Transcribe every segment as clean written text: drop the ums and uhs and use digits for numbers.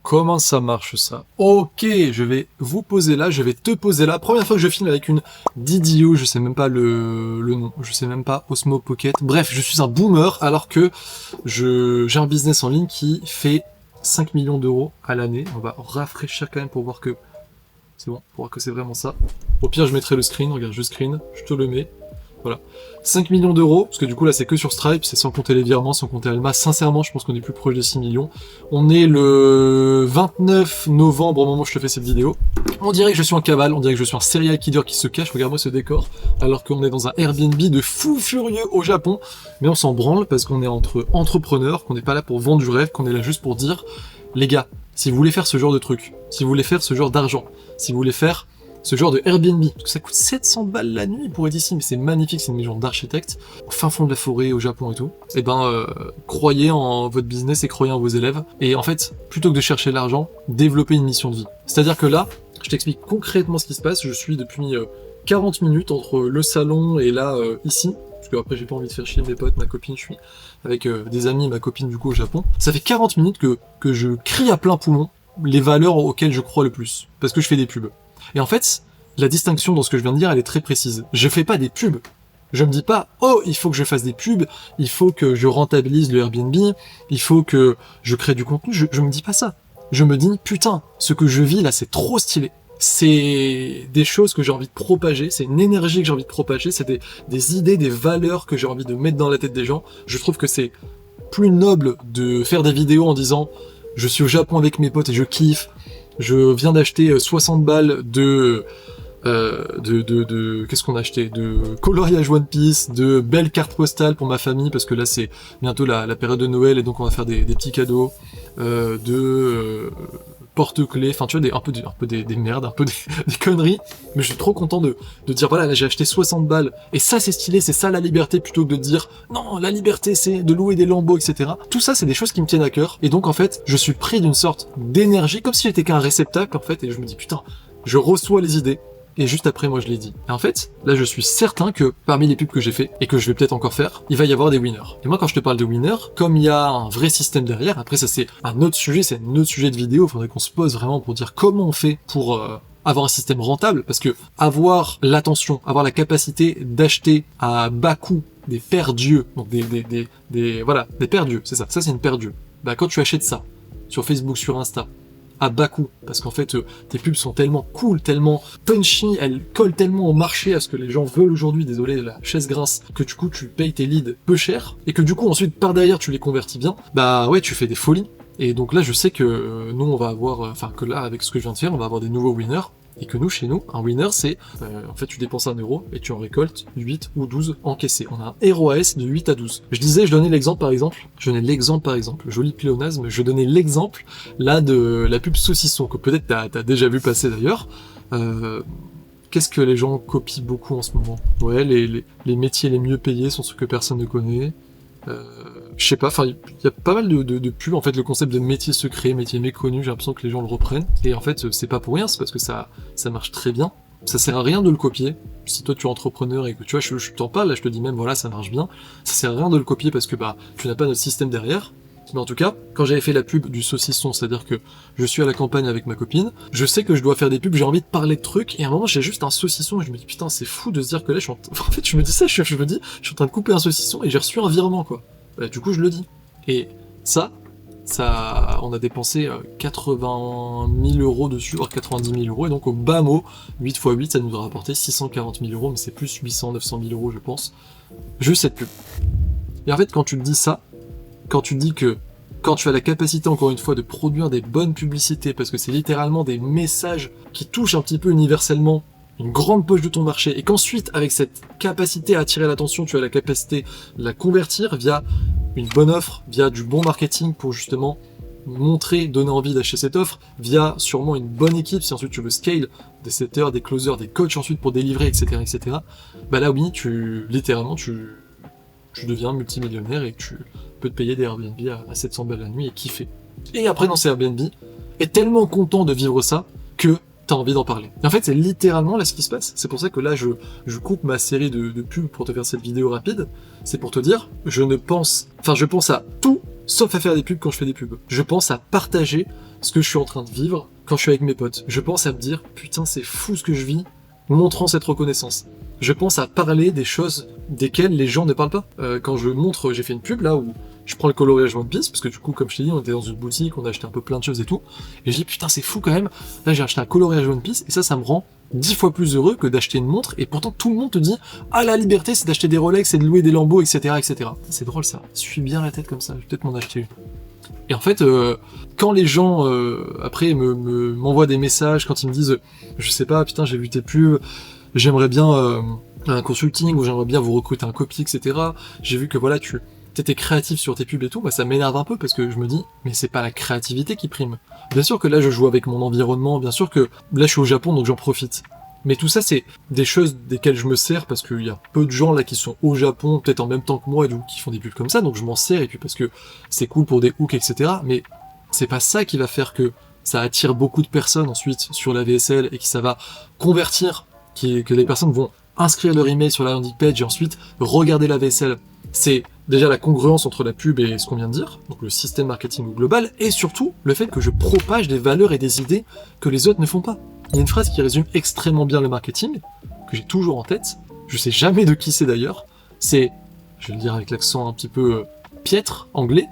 comment ça marche ça? Ok, je vais vous poser là, je vais te poser là. Première fois que je filme avec une DDO, je sais même pas le nom, je sais même pas, Osmo Pocket. Bref, je suis un boomer alors que j'ai un business en ligne qui fait 5 millions d'euros à l'année. On va rafraîchir quand même pour voir que c'est bon, pour voir que c'est vraiment ça. Au pire, je mettrai le screen, regarde, je screen, je te le mets. Voilà. 5 millions d'euros, parce que du coup là c'est que sur Stripe, c'est sans compter les virements, sans compter Alma. Sincèrement, je pense qu'on est plus proche des 6 millions. On est le 29 novembre au moment où je te fais cette vidéo. On dirait que je suis en cavale, on dirait que je suis un serial killer qui se cache, regarde-moi ce décor, alors qu'on est dans un Airbnb de fou furieux au Japon. Mais on s'en branle parce qu'on est entre entrepreneurs, qu'on n'est pas là pour vendre du rêve, qu'on est là juste pour dire, les gars, si vous voulez faire ce genre de truc, si vous voulez faire ce genre d'argent, si vous voulez faire ce genre de Airbnb, parce que ça coûte 700 balles la nuit pour être ici, mais c'est magnifique, c'est une maison d'architecte, au fin fond de la forêt, au Japon et tout, et croyez en votre business et croyez en vos élèves, et en fait, plutôt que de chercher l'argent, développez une mission de vie. C'est-à-dire que là, je t'explique concrètement ce qui se passe, je suis depuis 40 minutes entre le salon et là, ici, parce que après j'ai pas envie de faire chier mes potes, ma copine, je suis avec des amis, ma copine du coup au Japon, ça fait 40 minutes que je crie à plein poumon les valeurs auxquelles je crois le plus, parce que je fais des pubs. Et en fait, la distinction dans ce que je viens de dire, elle est très précise. Je fais pas des pubs. Je me dis pas, oh, il faut que je fasse des pubs, il faut que je rentabilise le Airbnb, il faut que je crée du contenu. Je me dis pas ça. Je me dis, putain, ce que je vis là, c'est trop stylé. C'est des choses que j'ai envie de propager, c'est une énergie que j'ai envie de propager, c'est des idées, des valeurs que j'ai envie de mettre dans la tête des gens. Je trouve que c'est plus noble de faire des vidéos en disant, je suis au Japon avec mes potes et je kiffe, je viens d'acheter 60 balles de qu'est-ce qu'on a acheté, de coloriage One Piece, de belles cartes postales pour ma famille parce que là c'est bientôt la période de Noël et donc on va faire des petits cadeaux, porte-clés, enfin tu vois un peu des merdes, un peu des conneries, mais je suis trop content de dire voilà là j'ai acheté 60 balles et ça c'est stylé, c'est ça la liberté plutôt que de dire non la liberté c'est de louer des Lambeaux etc. Tout ça c'est des choses qui me tiennent à cœur et donc en fait je suis pris d'une sorte d'énergie comme si j'étais qu'un réceptacle en fait et je me dis putain je reçois les idées. Et juste après, moi, je l'ai dit. Et en fait, là, je suis certain que parmi les pubs que j'ai fait, et que je vais peut-être encore faire, il va y avoir des winners. Et moi, quand je te parle de winners, comme il y a un vrai système derrière, après ça c'est un autre sujet, c'est un autre sujet de vidéo, il faudrait qu'on se pose vraiment pour dire comment on fait pour avoir un système rentable, parce que avoir l'attention, avoir la capacité d'acheter à bas coût des paires d'yeux, donc voilà, des paires d'yeux, c'est ça c'est une paire d'yeux. Bah quand tu achètes ça, sur Facebook, sur Insta, à bas coût, parce qu'en fait tes pubs sont tellement cool, tellement punchy, elles collent tellement au marché à ce que les gens veulent aujourd'hui, désolé la chaise grince, que du coup tu payes tes leads peu cher, et que du coup ensuite par derrière tu les convertis bien, bah ouais tu fais des folies. Et donc là je sais que nous on va avoir, enfin que là avec ce que je viens de faire on va avoir des nouveaux winners, et que nous, chez nous, un winner, c'est, en fait, tu dépenses 1 euro et tu en récoltes 8 ou 12 encaissés. On a un ROAS de 8 à 12. Je donnais l'exemple par exemple, joli pléonasme, je donnais l'exemple, là, de la pub saucisson, que peut-être t'as déjà vu passer d'ailleurs. Qu'est-ce que les gens copient beaucoup en ce moment? Ouais, les métiers les mieux payés sont ceux que personne ne connaît. Je sais pas, enfin, il y a pas mal de pubs, en fait, le concept de métier secret, métier méconnu, j'ai l'impression que les gens le reprennent, et en fait, c'est pas pour rien, c'est parce que ça marche très bien, ça sert à rien de le copier, si toi tu es entrepreneur et que, tu vois, je t'en parle, là, je te dis même, voilà, ça marche bien, ça sert à rien de le copier parce que, tu n'as pas notre système derrière, mais en tout cas, quand j'avais fait la pub du saucisson, c'est-à-dire que je suis à la campagne avec ma copine, je sais que je dois faire des pubs, j'ai envie de parler de trucs, et à un moment j'ai juste un saucisson, et je me dis putain c'est fou de se dire que là en fait je me dis ça, je me dis, je suis en train de couper un saucisson et j'ai reçu un virement quoi. Bah, du coup je le dis. Et ça, on a dépensé 80 000 euros dessus, voire 90 000 euros, et donc au bas mot, 8 x 8, ça nous a rapporté 640 000 euros, mais c'est plus 800, 900 000 euros je pense, juste cette pub. Et en fait quand tu te dis ça, quand tu dis que quand tu as la capacité encore une fois de produire des bonnes publicités, parce que c'est littéralement des messages qui touchent un petit peu universellement une grande poche de ton marché, et qu'ensuite avec cette capacité à attirer l'attention, tu as la capacité de la convertir via une bonne offre, via du bon marketing pour justement montrer, donner envie d'acheter cette offre, via sûrement une bonne équipe, si ensuite tu veux scale, des setters, des closers, des coachs ensuite pour délivrer, etc., etc. Bah là oui, tu deviens multimillionnaire et tu peux te payer des Airbnb à 700 balles la nuit et kiffer. Et après dans ces Airbnb, est tellement content de vivre ça que t'as envie d'en parler. Et en fait c'est littéralement là ce qui se passe. C'est pour ça que là je coupe ma série de pubs pour te faire cette vidéo rapide. C'est pour te dire, je pense à tout sauf à faire des pubs quand je fais des pubs. Je pense à partager ce que je suis en train de vivre quand je suis avec mes potes. Je pense à me dire, putain, c'est fou ce que je vis, montrant cette reconnaissance. Je pense à parler des choses desquelles les gens ne parlent pas. Quand je montre, j'ai fait une pub là où je prends le coloriage One Piece, parce que du coup, comme je t'ai dit, on était dans une boutique, on a acheté un peu plein de choses et tout, et je dis, putain, c'est fou quand même, là j'ai acheté un coloriage One Piece, et ça me rend 10 fois plus heureux que d'acheter une montre, et pourtant tout le monde te dit, ah, la liberté, c'est d'acheter des Rolex, c'est de louer des Lambeaux, etc., etc. C'est drôle ça, je suis bien la tête comme ça, je vais peut-être m'en acheter une. Et en fait, quand les gens, après, m'envoient des messages, quand ils me disent, je sais pas, putain, j'ai vu tes pubs, j'aimerais bien un consulting, ou j'aimerais bien vous recruter un copy, etc., j'ai vu que voilà, t'étais créatif sur tes pubs et tout, bah ça m'énerve un peu parce que je me dis, mais c'est pas la créativité qui prime. Bien sûr que là je joue avec mon environnement, bien sûr que là je suis au Japon donc j'en profite. Mais tout ça c'est des choses desquelles je me sers parce qu'il y a peu de gens là qui sont au Japon, peut-être en même temps que moi et qui font des pubs comme ça, donc je m'en sers et puis parce que c'est cool pour des hooks, etc. Mais c'est pas ça qui va faire que ça attire beaucoup de personnes ensuite sur la VSL et que ça va convertir, que les personnes vont inscrire leur email sur la landing page et ensuite regarder la VSL. C'est déjà la congruence entre la pub et ce qu'on vient de dire, donc le système marketing global, et surtout le fait que je propage des valeurs et des idées que les autres ne font pas. Il y a une phrase qui résume extrêmement bien le marketing, que j'ai toujours en tête, je sais jamais de qui c'est d'ailleurs, c'est, je vais le dire avec l'accent un petit peu piètre, anglais,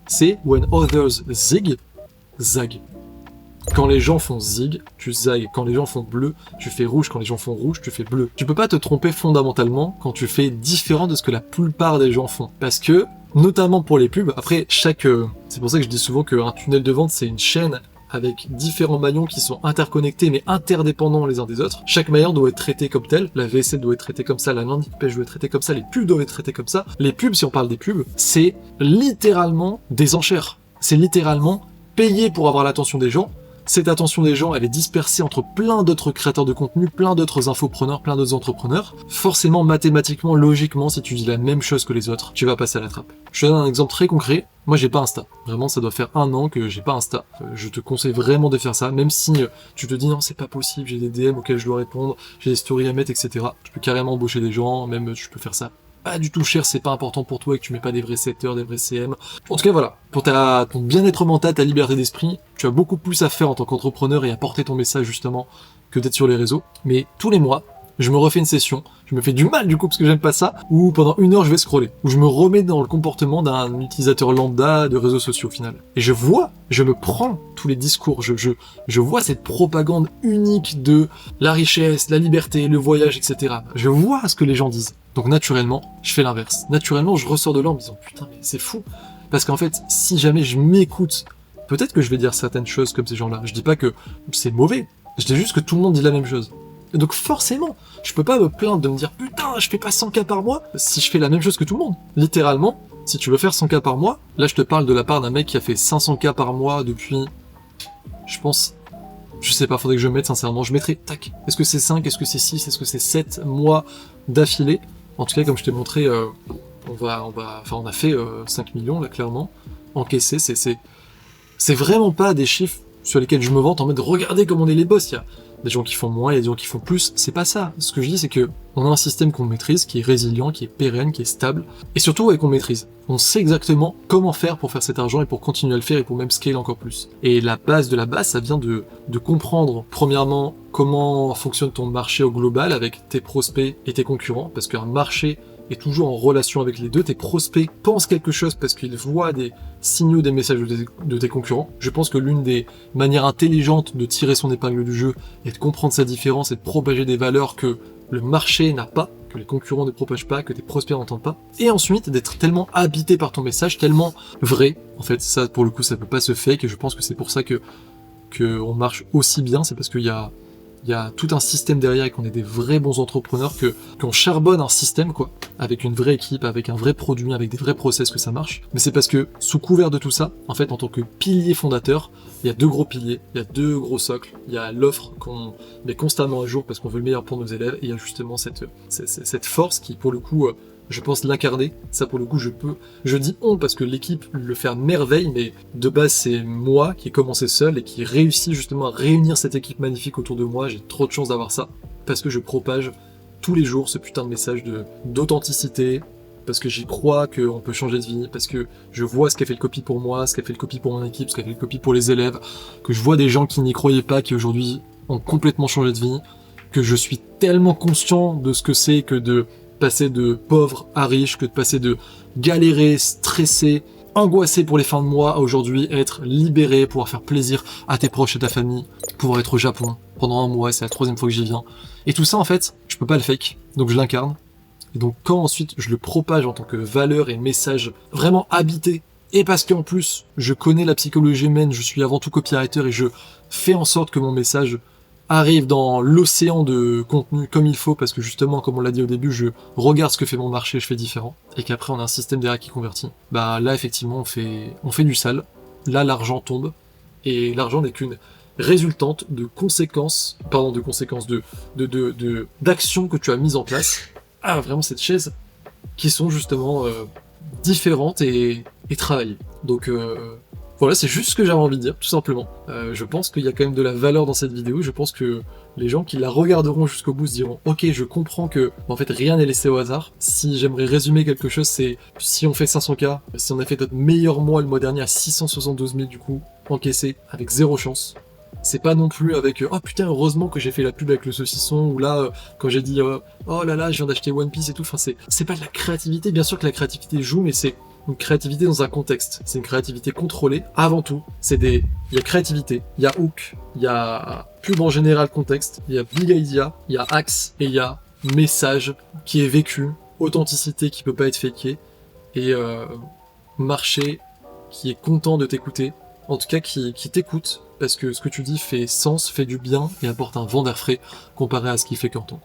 c'est When others zig, zag. Quand les gens font zig, tu zagues. Quand les gens font bleu, tu fais rouge. Quand les gens font rouge, tu fais bleu. Tu peux pas te tromper fondamentalement quand tu fais différent de ce que la plupart des gens font. Parce que, notamment pour les pubs, après c'est pour ça que je dis souvent qu'un tunnel de vente c'est une chaîne avec différents maillons qui sont interconnectés mais interdépendants les uns des autres. Chaque maillon doit être traité comme tel, la VSL doit être traitée comme ça, la landing page doit être traitée comme ça, les pubs doivent être traitées comme ça. Les pubs, si on parle des pubs, c'est littéralement des enchères. C'est littéralement payer pour avoir l'attention des gens. Cette attention des gens, elle est dispersée entre plein d'autres créateurs de contenu, plein d'autres infopreneurs, plein d'autres entrepreneurs. Forcément, mathématiquement, logiquement, si tu dis la même chose que les autres, tu vas passer à la trappe. Je te donne un exemple très concret. Moi, j'ai pas Insta. Vraiment, ça doit faire 1 an que j'ai pas Insta. Je te conseille vraiment de faire ça, même si tu te dis non, c'est pas possible, j'ai des DM auxquels je dois répondre, j'ai des stories à mettre, etc. Tu peux carrément embaucher des gens, même tu peux faire ça pas du tout cher, c'est pas important pour toi et que tu mets pas des vrais setters, des vrais CM. En tout cas, voilà. Pour ton bien-être mental, ta liberté d'esprit, tu as beaucoup plus à faire en tant qu'entrepreneur et à porter ton message, justement, que d'être sur les réseaux. Mais tous les mois, je me refais une session, je me fais du mal du coup parce que j'aime pas ça, où pendant 1 heure je vais scroller, où je me remets dans le comportement d'un utilisateur lambda de réseaux sociaux au final. Et je me prends tous les discours, je vois cette propagande unique de la richesse, la liberté, le voyage, etc. Je vois ce que les gens disent. Donc naturellement, je fais l'inverse. Naturellement, je ressors de là en me disant putain mais c'est fou. Parce qu'en fait, si jamais je m'écoute, peut-être que je vais dire certaines choses comme ces gens-là. Je dis pas que c'est mauvais, je dis juste que tout le monde dit la même chose. Et donc forcément, je peux pas me plaindre de me dire putain, je fais pas 100K par mois si je fais la même chose que tout le monde. Littéralement, si tu veux faire 100K par mois, là je te parle de la part d'un mec qui a fait 500K par mois depuis, je pense, je sais pas, faudrait que je mette sincèrement, je mettrais, tac, est-ce que c'est 5, est-ce que c'est 6, est-ce que c'est 7 mois d'affilée. En tout cas, comme je t'ai montré, on a fait 5 millions là clairement, encaissé, c'est vraiment pas des chiffres sur lesquels je me vante en mode regardez comme on est les boss, il y a des gens qui font moins, il y a des gens qui font plus, c'est pas ça. Ce que je dis c'est que on a un système qu'on maîtrise, qui est résilient, qui est pérenne, qui est stable, et surtout qu'on maîtrise. On sait exactement comment faire pour faire cet argent et pour continuer à le faire et pour même scale encore plus. Et la base de la base, ça vient de comprendre, premièrement, comment fonctionne ton marché au global avec tes prospects et tes concurrents, parce qu'un marché est toujours en relation avec les deux. Tes prospects pensent quelque chose parce qu'ils voient des signaux, des messages de tes concurrents. Je pense que l'une des manières intelligentes de tirer son épingle du jeu est de comprendre sa différence et de propager des valeurs que le marché n'a pas, que les concurrents ne propagent pas, que tes prospects n'entendent pas. Et ensuite, d'être tellement habité par ton message, tellement vrai. En fait, ça, pour le coup, ça peut pas se fake, et je pense que c'est pour ça que on marche aussi bien, c'est parce qu'il y a tout un système derrière et qu'on est des vrais bons entrepreneurs, qu'on charbonne un système, quoi, avec une vraie équipe, avec un vrai produit, avec des vrais process que ça marche. Mais c'est parce que, sous couvert de tout ça, en fait, en tant que pilier fondateur, il y a 2 gros piliers, il y a 2 gros socles, il y a l'offre qu'on met constamment à jour parce qu'on veut le meilleur pour nos élèves, et il y a justement cette force qui, pour le coup, je pense l'incarner. Ça, pour le coup, je dis on parce que l'équipe le fait à merveille, mais de base, c'est moi qui ai commencé seul et qui réussit justement à réunir cette équipe magnifique autour de moi. J'ai trop de chance d'avoir ça parce que je propage tous les jours ce putain de message d'authenticité, parce que j'y crois qu'on peut changer de vie, parce que je vois ce qu'a fait le copy pour moi, ce qu'a fait le copy pour mon équipe, ce qu'a fait le copy pour les élèves, que je vois des gens qui n'y croyaient pas, qui aujourd'hui ont complètement changé de vie, que je suis tellement conscient de ce que c'est que de passer de pauvre à riche, que de passer de galérer, stressé, angoissé pour les fins de mois, à aujourd'hui être libéré, pouvoir faire plaisir à tes proches et ta famille, pouvoir être au Japon pendant un mois, c'est la 3e fois que j'y viens. Et tout ça, en fait, je peux pas le fake, donc je l'incarne. Et donc quand ensuite je le propage en tant que valeur et message vraiment habité, et parce qu'en plus je connais la psychologie humaine, je suis avant tout copywriter et je fais en sorte que mon message arrive dans l'océan de contenu comme il faut, parce que justement, comme on l'a dit au début, je regarde ce que fait mon marché, je fais différent, et qu'après on a un système derrière qui convertit, bah là effectivement on fait du sale, là l'argent tombe, et l'argent n'est qu'une résultante de conséquences, d'actions que tu as mises en place. Ah, vraiment cette chaise, qui sont justement différentes et travaillées. Donc voilà, c'est juste ce que j'avais envie de dire, tout simplement. Je pense qu'il y a quand même de la valeur dans cette vidéo, je pense que les gens qui la regarderont jusqu'au bout se diront « Ok, je comprends que en fait rien n'est laissé au hasard ». Si j'aimerais résumer quelque chose, c'est si on fait 500K, si on a fait notre meilleur mois le mois dernier à 672 000 du coup, encaissé, avec 0 chance. C'est pas non plus avec oh putain heureusement que j'ai fait la pub avec le saucisson, ou là quand j'ai dit oh là là je viens d'acheter One Piece et tout, enfin c'est pas de la créativité, bien sûr que la créativité joue, mais c'est une créativité dans un contexte, c'est une créativité contrôlée avant tout. Il y a créativité, il y a hook, il y a pub en général, contexte, il y a big idea, il y a axe, et il y a message qui est vécu, authenticité qui peut pas être fakée, et marché qui est content de t'écouter, en tout cas qui t'écoute, parce que ce que tu dis fait sens, fait du bien, et apporte un vent d'air frais comparé à ce qu'il fait qu'entendre.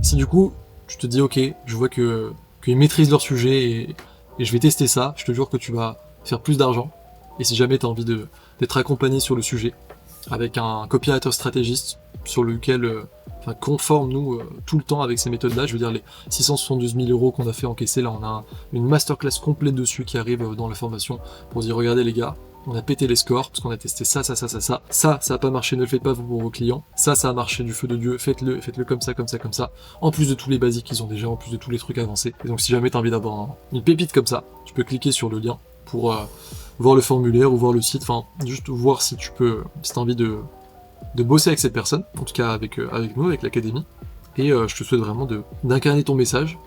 Si du coup, tu te dis ok, je vois qu'ils maîtrisent leur sujet, et je vais tester ça, je te jure que tu vas faire plus d'argent, et si jamais tu as envie d'être accompagné sur le sujet, avec un copywriter stratégiste, sur lequel qu'on forme nous tout le temps avec ces méthodes-là, je veux dire les 672 000 € qu'on a fait encaisser, là on a une masterclass complète dessus qui arrive dans la formation, pour dire regardez les gars, on a pété les scores, parce qu'on a testé ça a pas marché, ne le faites pas vous pour vos clients, ça a marché du feu de Dieu, faites-le comme ça, en plus de tous les basiques qu'ils ont déjà, en plus de tous les trucs avancés. Et donc si jamais t'as envie d'avoir une pépite comme ça, tu peux cliquer sur le lien pour voir le formulaire ou voir le site, enfin juste voir si t'as envie de bosser avec cette personne, en tout cas avec nous, avec l'académie, et je te souhaite vraiment d'incarner ton message,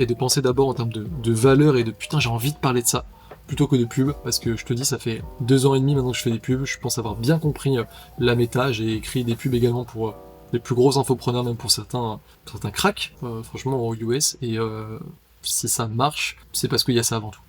et de penser d'abord en termes de valeur et de putain j'ai envie de parler de ça, plutôt que de pub, parce que je te dis ça fait 2 ans et demi maintenant que je fais des pubs, je pense avoir bien compris la méta, j'ai écrit des pubs également pour les plus gros infopreneurs, même pour certains cracks, franchement aux US, et si ça marche, c'est parce qu'il y a ça avant tout.